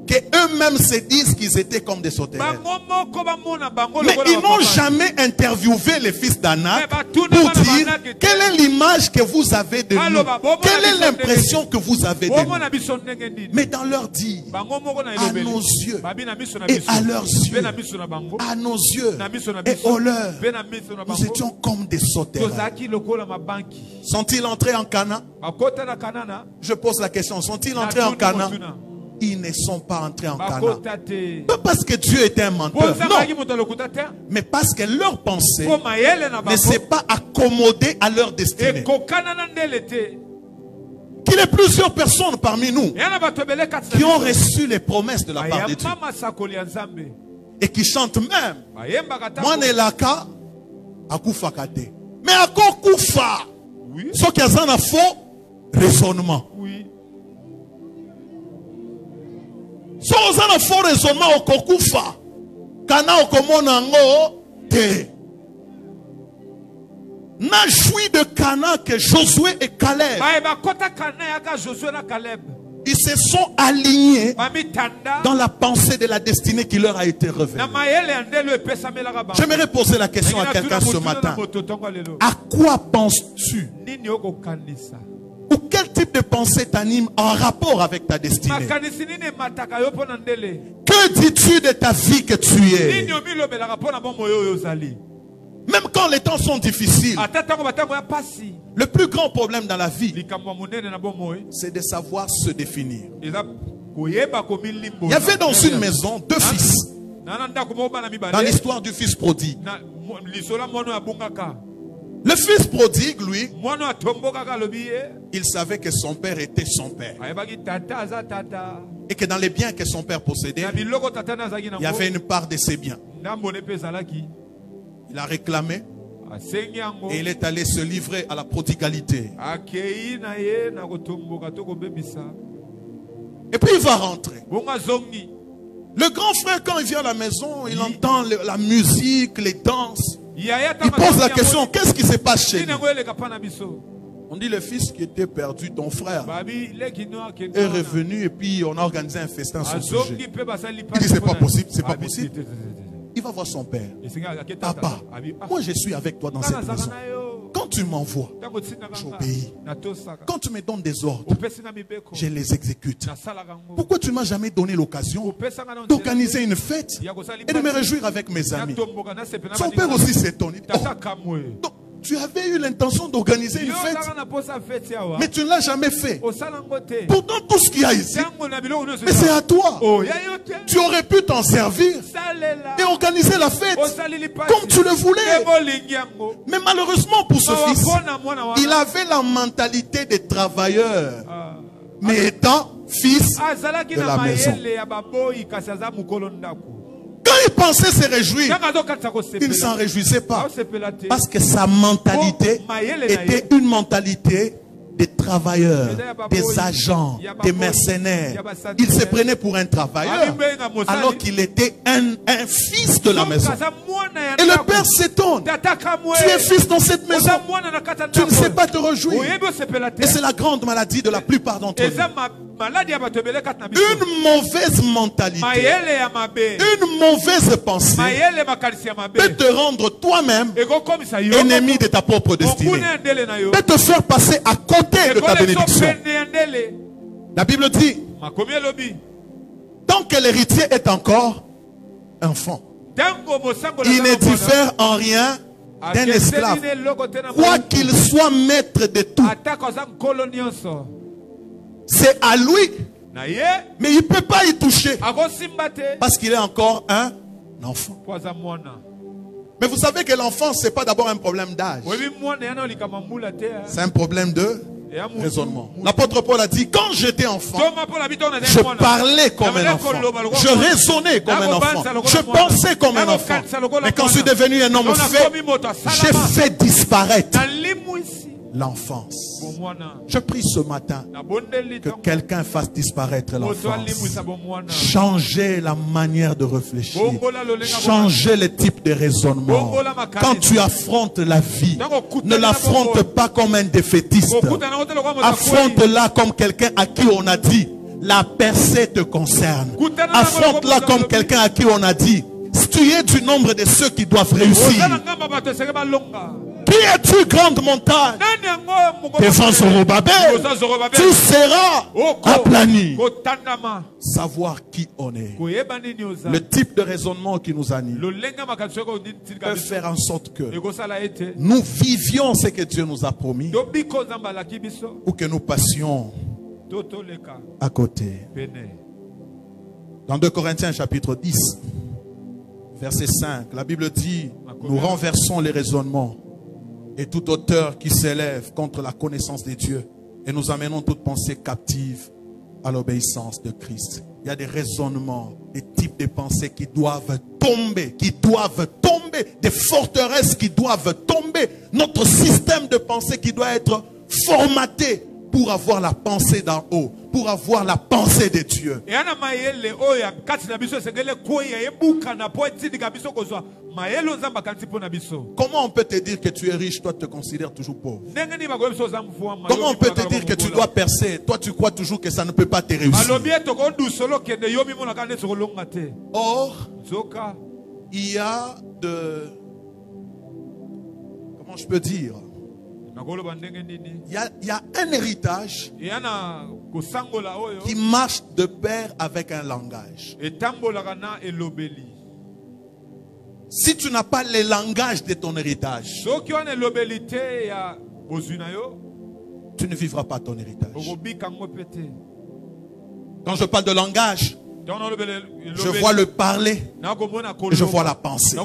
qu'eux-mêmes se disent qu'ils étaient comme des sauterelles. Mais ils n'ont jamais interviewé les fils d'Anak pour dire quelle est l'image que vous avez de nous, quelle est l'impression que vous avez de nous. Mais dans leur dire, à nos yeux et à leurs yeux, à nos yeux et aux leurs, nous étions comme des sauterelles. Sont-ils entrés en Canaan? Je pose la question, sont-ils entrés en Canaan? Ils ne sont pas entrés en Canaan. Pas parce que Dieu était un menteur, non. Mais parce que leur pensée ne s'est pas accommodée à leur destinée. Qu'il y ait plusieurs personnes parmi nous qui ont reçu les promesses de la part de Dieu et qui chantent même Mwanelaka akufakate. Mais akokufa. Ce qui a un faux raisonnement. So ozana faux raisonnement okokufa kana okomona ngo te. Na joui de Canaan que Josué et Caleb, ils se sont alignés dans la pensée de la destinée qui leur a été révélée. J'aimerais poser la question à quelqu'un ce matin. À quoi penses-tu? Ou quel type de pensée t'anime en rapport avec ta destinée? Que dis-tu de ta vie que tu es? Même quand les temps sont difficiles, le plus grand problème dans la vie, c'est de savoir se définir. Il y avait dans une maison deux fils. Dans l'histoire du fils prodigue. Le fils prodigue, lui, il savait que son père était son père. Et que dans les biens que son père possédait, il y avait une part de ses biens. Il a réclamé et il est allé se livrer à la prodigalité. Et puis il va rentrer. Le grand frère, quand il vient à la maison, il entend la musique, les danses. Il pose la question, qu'est-ce qui se passe chez nous? On dit le fils qui était perdu, ton frère, est revenu et puis on a organisé un festin sur ce sujet. Il dit c'est pas possible, c'est pas possible. Il va voir son père. Papa, moi je suis avec toi dans cette maison. Quand tu m'envoies, j'obéis. Quand tu me donnes des ordres, je les exécute. Pourquoi tu ne m'as jamais donné l'occasion d'organiser une fête et de me réjouir avec mes amis? Son père aussi s'étonne. Donc, tu avais eu l'intention d'organiser une fête, mais tu ne l'as jamais fait. Pourtant, tout ce qu'il y a ici, mais c'est à toi. Tu aurais pu t'en servir et organiser la fête comme tu le voulais. Mais malheureusement pour ce fils, il avait la mentalité des travailleurs, mais étant fils de la maison. Quand il pensait se réjouir, il ne s'en réjouissait pas. Parce que sa mentalité était une mentalité des travailleurs, des agents, des mercenaires. Il se prenait pour un travailleur alors qu'il était un fils de la maison. Et le père s'étonne. Tu es fils dans cette maison. Tu ne sais pas te réjouir. Et c'est la grande maladie de la plupart d'entre nous. Une mauvaise mentalité, une mauvaise pensée peut te rendre toi-même ennemi de ta propre destinée, peut te faire passer à côté de ta bénédiction. La Bible dit, tant que l'héritier est encore enfant, il ne diffère en rien d'un esclave, quoi qu'il soit maître de tout. C'est à lui, mais il ne peut pas y toucher parce qu'il est encore un enfant. Mais vous savez que l'enfant, ce n'est pas d'abord un problème d'âge, c'est un problème de raisonnement. L'apôtre Paul a dit, quand j'étais enfant, je parlais comme un enfant, je raisonnais comme un enfant, je pensais comme un enfant. Mais quand je suis devenu un homme fait, j'ai fait disparaître l'enfance. Je prie ce matin que quelqu'un fasse disparaître l'enfance. Changer la manière de réfléchir. Changer le type de raisonnement. Quand tu affrontes la vie, ne l'affronte pas comme un défaitiste. Affronte-la comme quelqu'un à qui on a dit, la percée te concerne. Affronte-la comme quelqu'un à qui on a dit, tu es du nombre de ceux qui doivent réussir. Qui es-tu, grande montagne? Devant Zorobabel, tu seras aplani. Savoir qui on est, le type de raisonnement qui nous anime, peut faire en sorte que nous vivions ce que Dieu nous a promis, ou que nous passions à côté. Dans 2 Corinthiens chapitre 10, verset 5, la Bible dit, nous renversons les raisonnements et toute hauteur qui s'élève contre la connaissance de Dieu, et nous amenons toute pensée captive à l'obéissance de Christ. Il y a des raisonnements, des types de pensées qui doivent tomber, des forteresses qui doivent tomber, notre système de pensée qui doit être formaté pour avoir la pensée d'en haut, pour avoir la pensée de Dieu. Comment on peut te dire que tu es riche, toi tu te considères toujours pauvre? Comment on peut te dire que tu dois percer, toi tu crois toujours que ça ne peut pas te réussir? Or, il y a comment je peux dire? Il y a un héritage qui marche de pair avec un langage. Si tu n'as pas le langage de ton héritage, tu ne vivras pas ton héritage. Quand je parle de langage, je vois le parler et je vois la pensée.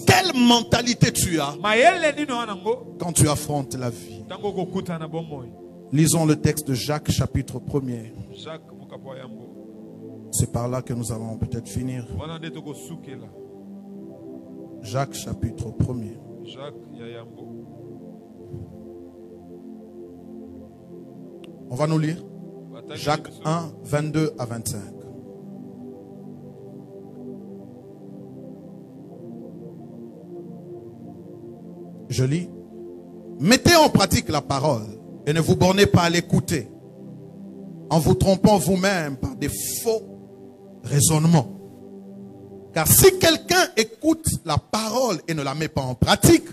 Quelle mentalité tu as quand tu affrontes la vie? Lisons le texte de Jacques chapitre 1er. C'est par là que nous allons peut-être finir. Jacques chapitre 1er. On va nous lire Jacques 1, 22 à 25. Je lis. Mettez en pratique la parole et ne vous bornez pas à l'écouter, en vous trompant vous-même par des faux raisonnements. Car si quelqu'un écoute la parole et ne la met pas en pratique,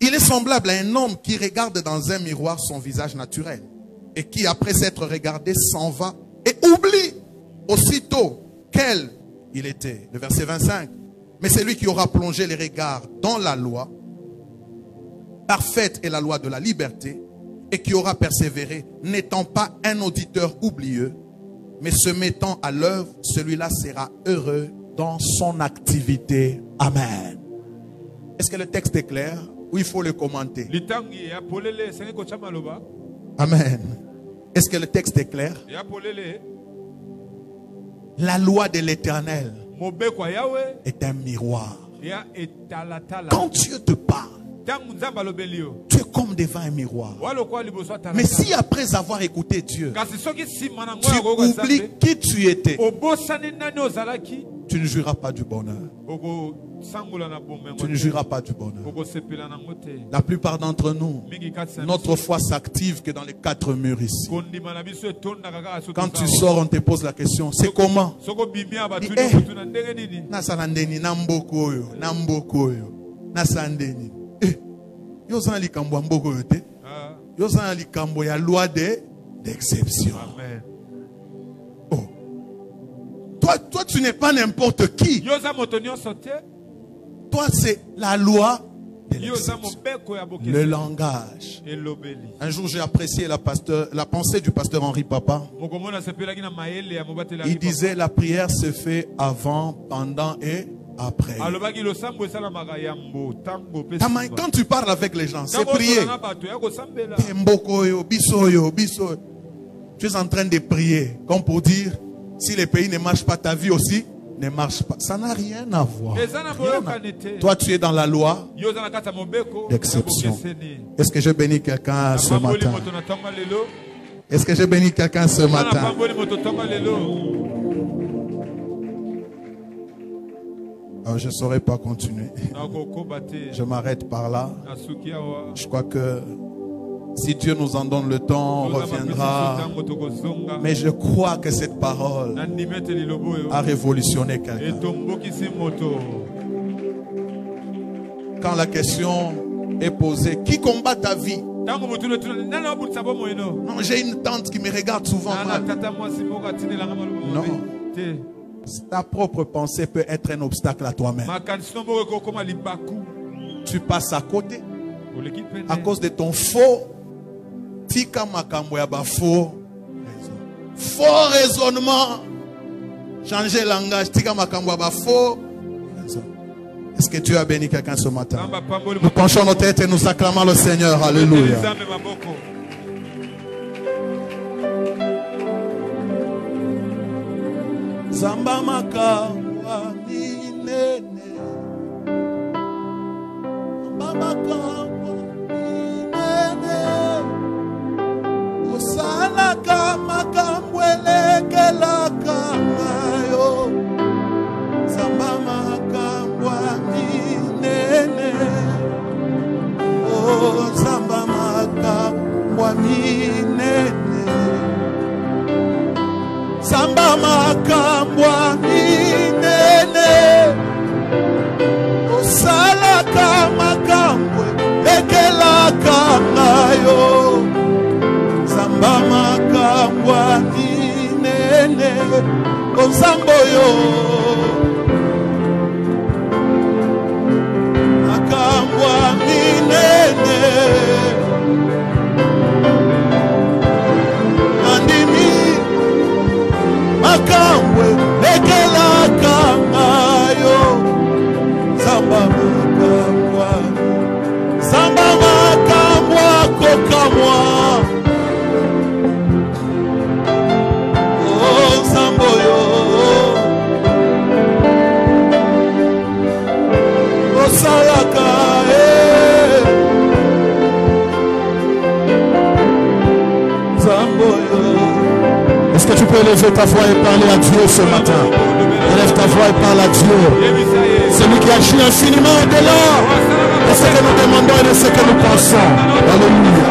il est semblable à un homme qui regarde dans un miroir son visage naturel et qui, après s'être regardé, s'en va et oublie aussitôt quel il était. Le verset 25. Mais c'est lui qui aura plongé les regards dans la loi, parfaite est la loi de la liberté, et qui aura persévéré, n'étant pas un auditeur oublieux, mais se mettant à l'œuvre, celui-là sera heureux dans son activité. Amen. Est-ce que le texte est clair ou il faut le commenter? Amen. Est-ce que le texte est clair? La loi de l'Éternel est un miroir. Quand Dieu te parle, tu es comme devant un miroir. Mais si après avoir écouté Dieu, tu oublies qui tu étais, tu ne jouiras pas du bonheur. Tu ne jouiras pas du bonheur. La plupart d'entre nous, notre foi s'active que dans les 4 murs ici. Quand tu sors, on te pose la question, c'est comment? Loi d'exception. Oh. Toi, tu n'es pas n'importe qui. Toi, c'est la loi de l'exception. Le langage. Un jour, j'ai apprécié la pensée du pasteur Henri Papa. Il disait, la prière se fait avant, pendant et après. Quand tu parles avec les gens, c'est prier. Tu es en train de prier, comme pour dire, si les pays ne marchent pas, ta vie aussi ne marche pas. Ça n'a rien à voir. Toi, tu es dans la loi d'exception. Est-ce que je bénis quelqu'un ce matin? Est-ce que je bénis quelqu'un ce matin? Alors, je ne saurais pas continuer. Je m'arrête par là. Je crois que si Dieu nous en donne le temps, on reviendra. Mais je crois que cette parole a révolutionné quelqu'un. Quand la question est posée, qui combat ta vie? Non, j'ai une tante qui me regarde souvent mal. Non. Ta propre pensée peut être un obstacle à toi-même. Tu passes à côté à cause de ton faux raisonnement. Changer langage. Est-ce que Dieu a béni quelqu'un ce matin? Nous penchons nos têtes et nous acclamons le Seigneur. Alléluia. Zamba makawa minene, Zamba makawa minene, Osala kama kambwele kela kamayo, Zamba makawa minene, oh Zamba makawa minene. Samba makambwa minene, osala kamakambwe ekela kangayo. Samba makambwa minene, osamboyo makambwa minene. Makambwe ekela kangayo, Samba makambwa, Samba makambwa kokamwa, oh Samboyo, osalaka Samboyo. Est-ce que tu peux élever ta voix et parler à Dieu ce matin? Élève ta voix et parle à Dieu. Celui qui agit infiniment au-delà de ce que nous demandons et de ce que nous pensons. Alléluia.